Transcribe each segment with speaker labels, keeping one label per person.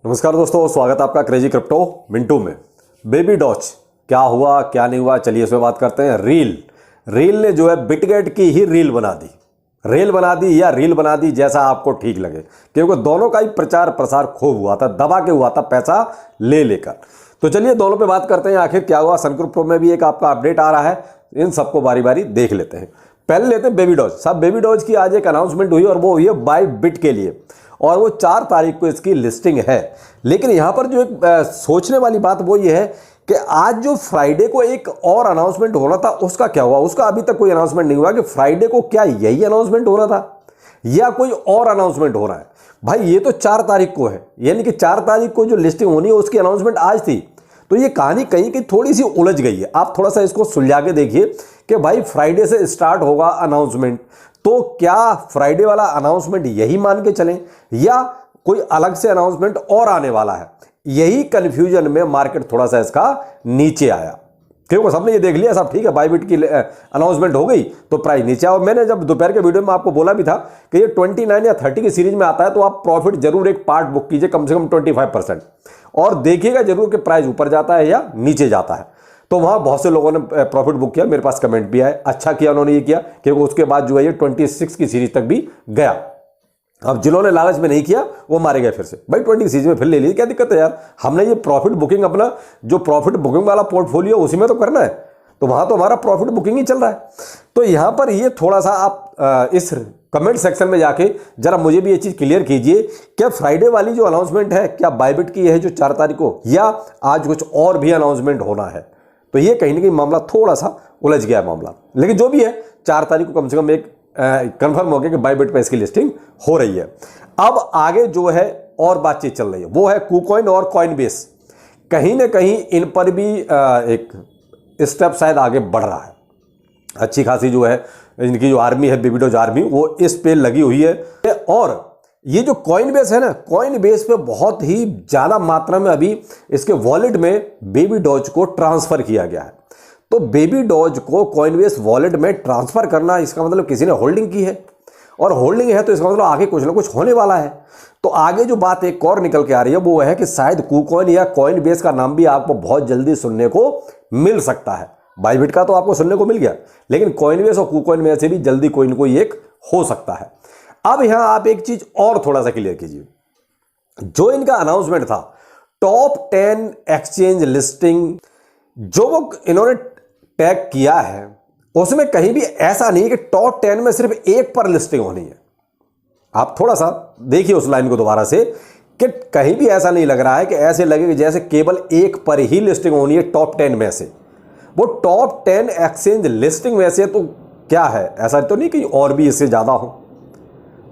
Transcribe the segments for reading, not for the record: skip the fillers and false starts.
Speaker 1: नमस्कार दोस्तों, स्वागत है आपका क्रेजी क्रिप्टो मिंटू में। बेबी डॉज क्या हुआ क्या नहीं हुआ, चलिए इसमें बात करते हैं। रील ने जो है बिटगेट की ही रील बना दी या रील बना दी, जैसा आपको ठीक लगे, क्योंकि दोनों का ही प्रचार प्रसार खूब हुआ था, दबा के हुआ था पैसा ले लेकर। तो चलिए दोनों पे बात करते हैं, आखिर क्या हुआ। सन क्रिप्टो में भी एक आपका अपडेट आ रहा है, इन सबको बारी बारी देख लेते हैं। पहले लेते हैं बेबी डॉज। साहब बेबी डॉज की आज एक अनाउंसमेंट हुई और वो हुई है बाइबिट के लिए, और वो 4 तारीख को इसकी लिस्टिंग है। लेकिन यहां पर जो एक सोचने वाली बात वो ये है कि आज जो फ्राइडे को एक और अनाउंसमेंट होना था, उसका क्या हुआ। उसका अभी तक कोई अनाउंसमेंट नहीं हुआ कि फ्राइडे को क्या यही अनाउंसमेंट होना था या कोई और अनाउंसमेंट हो रहा है। भाई ये तो 4 तारीख को है, यानी कि 4 तारीख को जो लिस्टिंग होनी है उसकी अनाउंसमेंट आज थी। तो ये कहानी कहीं की थोड़ी सी उलझ गई है। आप थोड़ा सा इसको सुलझा के देखिए कि भाई फ्राइडे से स्टार्ट होगा अनाउंसमेंट, तो क्या फ्राइडे वाला अनाउंसमेंट यही मान के चलें या कोई अलग से अनाउंसमेंट और आने वाला है। यही कंफ्यूजन में मार्केट थोड़ा सा इसका नीचे आया, क्योंकि सबने ये देख लिया सब ठीक है, बाइबिट की अनाउंसमेंट हो गई तो प्राइस नीचे आया। और मैंने जब दोपहर के वीडियो में आपको बोला भी था कि ये 29 या 30 की सीरीज में आता है, तो आप प्रॉफिट जरूर एक पार्ट बुक कीजिए, कम से कम 25%, और देखिएगा जरूर कि प्राइस ऊपर जाता है या नीचे जाता है। तो वहां बहुत से लोगों ने प्रॉफिट बुक किया, मेरे पास कमेंट भी आए, अच्छा किया उन्होंने ये किया, क्योंकि उसके बाद जो है ये 26 की सीरीज तक भी गया। अब जिन्होंने लालच में नहीं किया वो मारे गए फिर से। भाई 20 की सीरीज में फिर ले ली, क्या दिक्कत है यार। हमने ये प्रॉफिट बुकिंग, अपना जो प्रॉफिट बुकिंग वाला पोर्टफोलियो उसी में तो करना है, तो वहां तो हमारा प्रॉफिट बुकिंग ही चल रहा है। तो यहां पर ये थोड़ा सा आप इस कमेंट सेक्शन में जाके जरा मुझे भी ये चीज क्लियर कीजिए, क्या फ्राइडे वाली जो अनाउंसमेंट है क्या बाइबिट की है जो 4 तारीख को, या आज कुछ और भी अनाउंसमेंट होना है। तो ये कहीं ना कहीं मामला थोड़ा सा उलझ गया मामला, लेकिन जो भी है 4 तारीख को कम से कम एक कंफर्म हो गया कि बाइबिट पे इसकी लिस्टिंग हो रही है। अब आगे जो है और बातचीत चल रही है वो है कुकॉइन और कॉइनबेस। कहीं ना कहीं इन पर भी एक स्टेप शायद आगे बढ़ रहा है। अच्छी खासी जो है इनकी जो आर्मी है, बेबी डॉज आर्मी, वो इस पे लगी हुई है। और ये जो कॉइनबेस है ना, कॉइनबेस पे बहुत ही ज्यादा मात्रा में अभी इसके वॉलेट में बेबी डॉज को ट्रांसफर किया गया है। तो बेबी डॉज को कॉइनबेस वॉलेट में ट्रांसफर करना, इसका मतलब किसी ने होल्डिंग की है, और होल्डिंग है तो इसका मतलब आगे कुछ ना कुछ होने वाला है। तो आगे जो बात एक और निकल के आ रही है वो है कि शायद कुकॉइन या कॉइनबेस का नाम भी आपको बहुत जल्दी सुनने को मिल सकता है। बाइबिट का तो आपको सुनने को मिल गया, लेकिन कॉइनबेस और कुकॉइन में से भी जल्दी कोई ना कोई एक हो सकता है। अब यहां आप एक चीज और थोड़ा सा क्लियर कीजिए, जो इनका अनाउंसमेंट था टॉप 10 एक्सचेंज लिस्टिंग, जो वो इन्होंने टैग किया है, उसमें कहीं भी ऐसा नहीं है कि टॉप 10 में सिर्फ एक पर लिस्टिंग होनी है। आप थोड़ा सा देखिए उस लाइन को दोबारा से, कि कहीं भी ऐसा नहीं लग रहा है कि ऐसे लगे कि जैसे केवल एक पर ही लिस्टिंग होनी है टॉप 10 में से। वो टॉप 10 एक्सचेंज लिस्टिंग में से तो क्या है, ऐसा तो नहीं कि और भी इससे ज्यादा हो।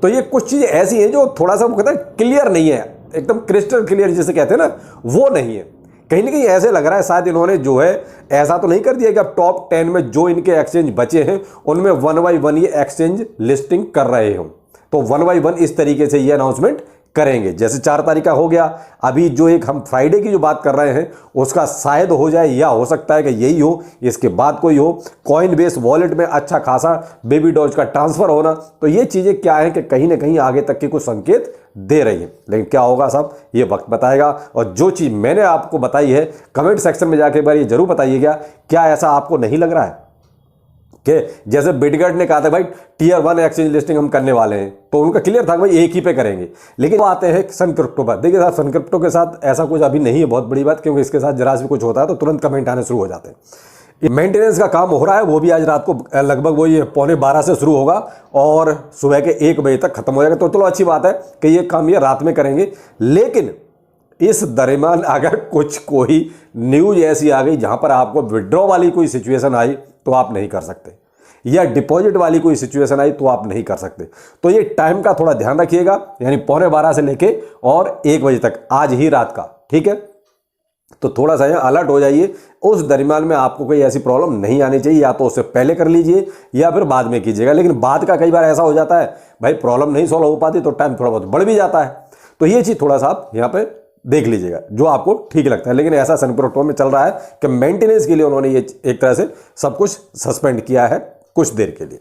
Speaker 1: तो ये कुछ चीजें ऐसी हैं जो थोड़ा सा वो कहते हैं क्लियर नहीं है, एकदम क्रिस्टल क्लियर जिसे कहते हैं ना, वो नहीं है। कहीं ना कहीं ऐसे लग रहा है शायद इन्होंने जो है ऐसा तो नहीं कर दिया कि अब टॉप 10 में जो इनके एक्सचेंज बचे हैं उनमें 1 बाय 1 ये एक्सचेंज लिस्टिंग कर रहे हो, तो 1 बाय 1 इस तरीके से ये अनाउंसमेंट करेंगे। जैसे 4 तारीख का हो गया, अभी जो एक हम फ्राइडे की जो बात कर रहे हैं उसका शायद हो जाए, या हो सकता है कि यही हो, इसके बाद कोई हो। कॉइनबेस वॉलेट में अच्छा खासा बेबी डॉज का ट्रांसफर होना, तो ये चीजें क्या है कि कहीं ना कहीं आगे तक के कुछ संकेत दे रही है। लेकिन क्या होगा साहब, ये वक्त बताएगा। और जो चीज मैंने आपको बताई है कमेंट सेक्शन में जाके एक बार ये जरूर बताइएगा, क्या ऐसा आपको नहीं लग रहा है कि जैसे बिटगेट ने कहा था भाई Tier 1 एक्सचेंज लिस्टिंग हम करने वाले हैं, तो उनका क्लियर था भाई एक ही पे करेंगे। लेकिन वो आते हैं सन क्रिप्टो पर। देखिए साहब, सन क्रिप्टो के साथ ऐसा कुछ अभी नहीं है, बहुत बड़ी बात, क्योंकि इसके साथ जरा भी कुछ होता है तो तुरंत कमेंट आने शुरू हो जाते हैं। मेंटेनेंस का काम हो रहा है, वो भी आज रात को लगभग वही 11:15 से शुरू होगा और सुबह के 1 बजे तक खत्म हो जाएगा। तो चलो अच्छी बात है कि ये काम ये रात में करेंगे। लेकिन इस दरमियान अगर कुछ कोई न्यूज ऐसी आ गई जहां पर आपको विड्रॉ वाली कोई सिचुएशन आई तो आप नहीं कर सकते, या डिपॉजिट वाली कोई सिचुएशन आई तो आप नहीं कर सकते। तो ये टाइम का थोड़ा ध्यान रखिएगा, यानी 11:15 से लेके और 1 बजे तक आज ही रात का, ठीक है। तो थोड़ा सा अलर्ट हो जाइए। उस दरमियान में आपको कोई ऐसी प्रॉब्लम नहीं आनी चाहिए, या तो उससे पहले कर लीजिए या फिर बाद में कीजिएगा। लेकिन बाद का कई बार ऐसा हो जाता है भाई प्रॉब्लम नहीं सॉल्व हो पाती तो टाइम थोड़ा बहुत बढ़ भी जाता है। तो ये चीज थोड़ा सा आप यहाँ पे देख लीजिएगा जो आपको ठीक लगता है। लेकिन ऐसा सन क्रिप्टो में चल रहा है कि मेंटेनेंस के लिए उन्होंने ये एक तरह से सब कुछ सस्पेंड किया है कुछ देर के लिए।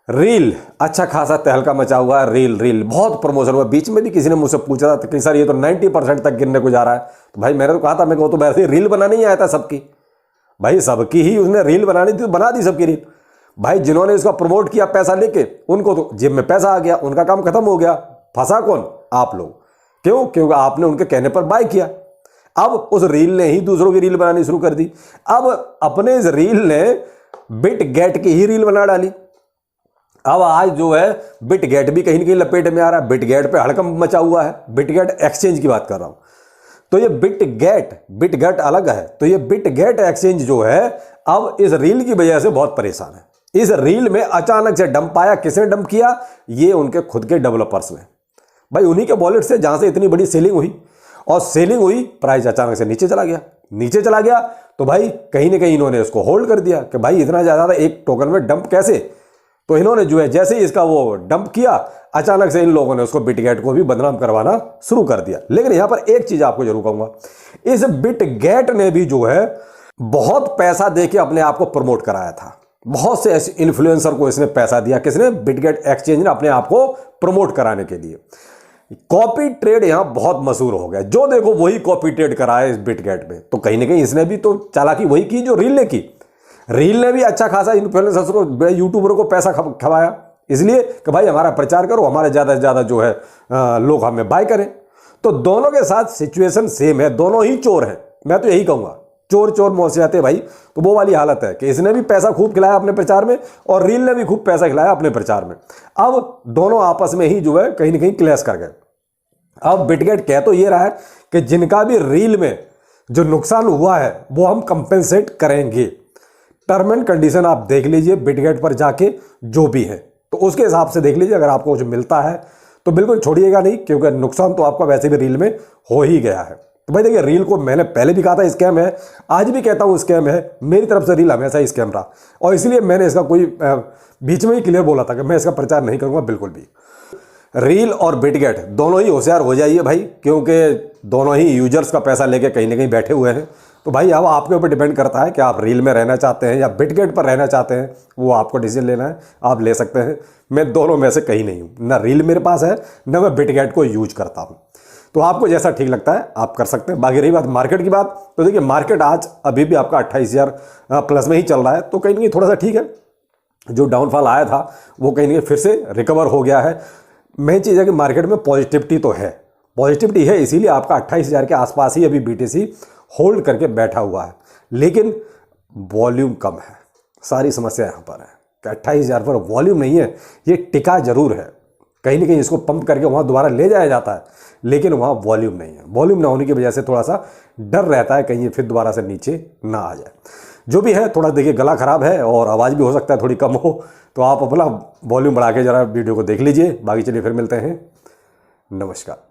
Speaker 1: रील अच्छा खासा तहलका मचा हुआ है। रील रील बहुत प्रमोशन हुआ। बीच में भी किसी ने मुझसे पूछा था कि सर ये तो 90% तक गिरने को जा रहा है। तो भाई मैंने तो कहा था, मेरे को तो वैसे रील बनाने ही आया था सबकी। भाई सबकी ही उसने रील बनानी थी तो बना दी सबकी रील। भाई जिन्होंने इसका प्रमोट किया पैसा लेके, उनको तो जेब में पैसा आ गया, उनका काम खत्म हो गया। फंसा कौन? आप लोग। क्यों? क्योंकि आपने उनके कहने पर बाय किया। अब उस रील ने ही दूसरों की रील बनानी शुरू कर दी। अब अपने इस रील ने बिटगेट की ही रील बना डाली। अब आज जो है बिटगेट भी कहीं ना कहीं लपेट में आ रहा है। बिटगेट पे हड़कंप मचा हुआ है। बिटगेट एक्सचेंज की बात कर रहा हूं। तो ये बिटगेट अलग है। तो ये बिटगेट एक्सचेंज जो है अब इस रील की वजह से बहुत परेशान है। इस रील में अचानक से डंप आया। किसने डंप किया? ये उनके खुद के डेवलपर्स ने। भाई उन्हीं के वॉलेट से जहां से इतनी बड़ी सेलिंग हुई, और सेलिंग हुई, प्राइस अचानक से नीचे चला गया। नीचे चला गया तो भाई कहीं ना कहीं इन्होंने इसको होल्ड कर दिया कि भाई इतना ज्यादा एक टोकन में डंप कैसे। तो इन्होंने जो है जैसे ही इसका वो डंप किया, अचानक से इन लोगों ने उसको बिटगेट को भी बदनाम करवाना शुरू कर दिया। लेकिन यहां पर एक चीज आपको जरूर कहूंगा, इस बिटगेट ने भी जो है बहुत पैसा देके अपने आप को प्रमोट कराया था। बहुत से ऐसे इन्फ्लुएंसर को इसने पैसा दिया। किसने? बिटगेट एक्सचेंज ने अपने आप को प्रमोट कराने के लिए। कॉपी ट्रेड यहां बहुत मशहूर हो गया। जो देखो वही कॉपी ट्रेड कराया इस बिटगेट में। तो कहीं ना कहीं इसने भी तो चालाकी वही की जो रील ने की। रील ने भी अच्छा खासा इन्फ्लुएंसर्स को, यूट्यूबरों को पैसा खवाया, इसलिए कि भाई हमारा प्रचार करो, हमारे ज़्यादा से ज़्यादा जो है लोग हमें बाय करें। तो दोनों के साथ सिचुएशन सेम है। दोनों ही चोर हैं। मैं तो यही कहूँगा, चोर चोर मुँह से आते भाई। तो वो वाली हालत है कि इसने भी पैसा खूब खिलाया अपने प्रचार में, और रील ने भी खूब पैसा खिलाया अपने प्रचार में। अब दोनों आपस में ही जो है कहीं ना कहीं क्लैश कर गए। अब बिटगेट कह तो ये रहा है कि जिनका भी रील में जो नुकसान हुआ है वो हम कंपेंसेट करेंगे। टर्म एंड कंडीशन आप देख लीजिए बिटगेट पर जाके, जो भी है तो उसके हिसाब से देख लीजिए। अगर आपको कुछ मिलता है तो बिल्कुल छोड़िएगा नहीं, क्योंकि नुकसान तो आपका वैसे भी रील में हो ही गया है। तो भाई देखिए, रील को मैंने पहले भी कहा था स्कैम है, आज भी कहता हूँ स्कैम है। मेरी तरफ से रील हमेशा ही स्कैम रहा, और इसलिए मैंने इसका कोई बीच में ही क्लियर बोला था कि मैं इसका प्रचार नहीं करूँगा बिल्कुल भी। रील और बिटगेट दोनों ही होशियार हो जाइए भाई, क्योंकि दोनों ही यूजर्स का पैसा लेके कहीं ना कहीं बैठे हुए हैं। तो भाई अब आपके ऊपर डिपेंड करता है कि आप रील में रहना चाहते हैं या बिटगेट पर रहना चाहते हैं। वो आपको डिसीजन लेना है, आप ले सकते हैं। मैं दोनों में से कहीं नहीं हूँ, ना रील मेरे पास है ना मैं बिटगेट को यूज करता हूँ। तो आपको जैसा ठीक लगता है आप कर सकते हैं। बाकी रही बात मार्केट की बात, तो देखिए मार्केट आज अभी भी आपका 28,000 प्लस में ही चल रहा है। तो कहीं ना कहीं थोड़ा सा ठीक है। जो डाउनफॉल आया था वो कहीं ना कहीं फिर से रिकवर हो गया है। मेन चीज़ है कि मार्केट में पॉजिटिविटी तो है, पॉजिटिविटी है, इसीलिए आपका 28,000 के आसपास ही अभी बीटीसी होल्ड करके बैठा हुआ है। लेकिन वॉल्यूम कम है। सारी समस्या यहाँ पर है कि 28,000 पर वॉल्यूम नहीं है। ये टिका जरूर है, कहीं ना कहीं इसको पंप करके वहाँ दोबारा ले जाया जाता है, लेकिन वहाँ वॉल्यूम नहीं है। वॉल्यूम ना होने की वजह से थोड़ा सा डर रहता है कहीं ये फिर दोबारा से नीचे ना आ जाए। जो भी है, थोड़ा देखिए गला खराब है और आवाज़ भी हो सकता है थोड़ी कम हो, तो आप अपना वॉल्यूम बढ़ा के ज़रा वीडियो को देख लीजिए। बाकी चलिए फिर मिलते हैं। नमस्कार।